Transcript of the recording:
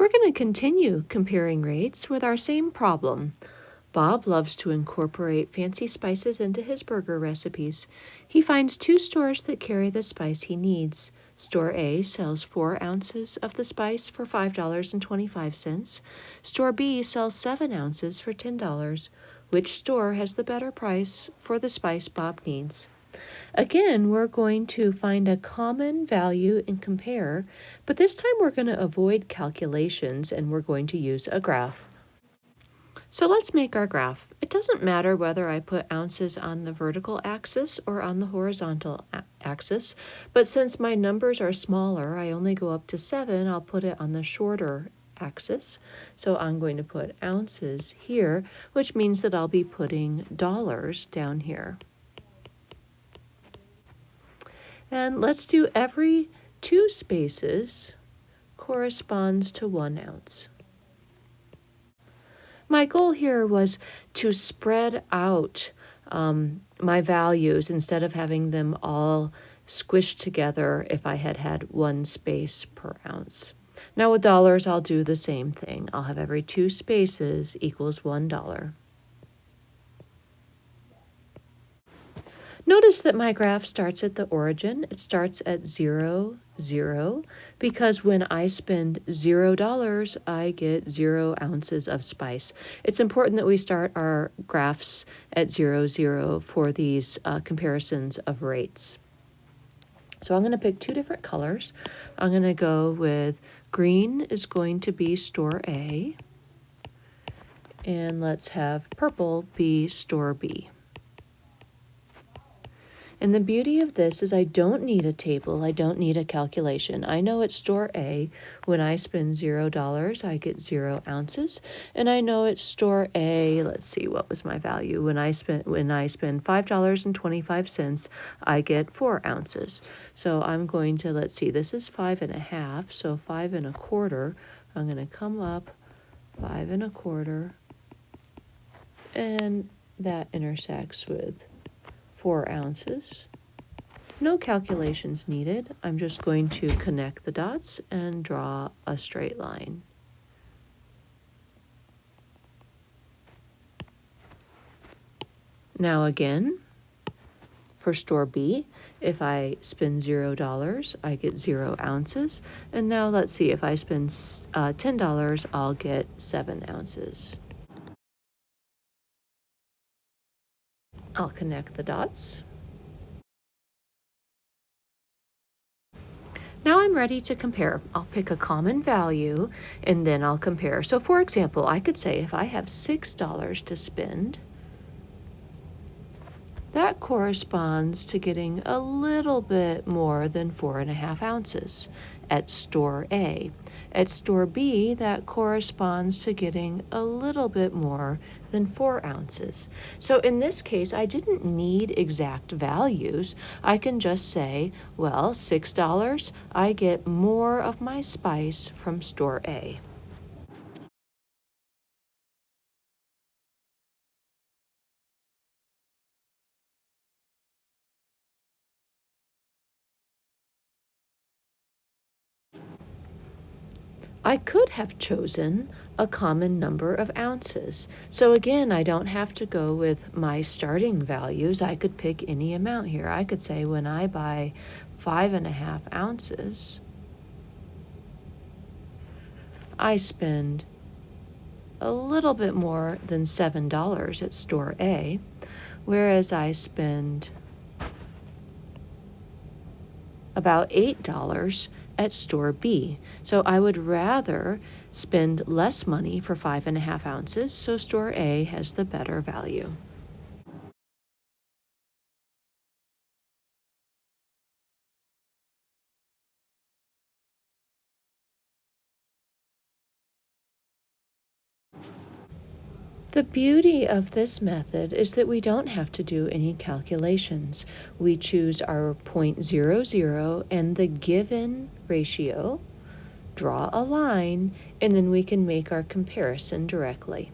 We're going to continue comparing rates with our same problem. Bob loves to incorporate fancy spices into his burger recipes. He finds 2 stores that carry the spice he needs. Store A sells 4 ounces of the spice for $5.25. Store B sells 7 ounces for $10. Which store has the better price for the spice Bob needs? Again, we're going to find a common value and compare, but this time we're going to avoid calculations and we're going to use a graph. So let's make our graph. It doesn't matter whether I put ounces on the vertical axis or on the horizontal axis, but since my numbers are smaller, I only go up to 7, I'll put it on the shorter axis. So I'm going to put ounces here, which means that I'll be putting dollars down here. And let's do every 2 spaces corresponds to 1 ounce. My goal here was to spread out my values instead of having them all squished together if I had had 1 space per ounce. Now with dollars, I'll do the same thing. I'll have every 2 spaces equals $1. Notice that my graph starts at the origin. It starts at 0, 0, because when I spend $0, I get 0 ounces of spice. It's important that we start our graphs at 0, 0 for these comparisons of rates. So I'm going to pick 2 different colors. I'm going to go with green is going to be store A, and let's have purple be store B. And the beauty of this is I don't need a table, I don't need a calculation. I know at store A, when I spend $0, I get 0 ounces. And I know at store A, let's see, what was my value? When I spend $5.25, I get 4 ounces. So I'm going to, let's see, this is 5.5, so 5 1/4. I'm gonna come up 5 1/4, and that intersects with 4 ounces. No calculations needed. I'm just going to connect the dots and draw a straight line. Now again, for store B, if I spend $0, I get 0 ounces. And now let's see, if I spend $10, I'll get 7 ounces. I'll connect the dots. Now I'm ready to compare. I'll pick a common value and then I'll compare. So for example, I could say if I have $6 to spend, that corresponds to getting a little bit more than 4.5 ounces at store A. At store B, that corresponds to getting a little bit more than 4 ounces. So in this case, I didn't need exact values. I can just say, well, $6, I get more of my spice from store A. I could have chosen a common number of ounces. So again, I don't have to go with my starting values. I could pick any amount here. I could say when I buy 5.5 ounces, I spend a little bit more than $7 at store A, whereas I spend about $8 at store B. So I would rather spend less money for 5.5 ounces, so store A has the better value. The beauty of this method is that we don't have to do any calculations. We choose our 0.00 and the given ratio, draw a line, and then we can make our comparison directly.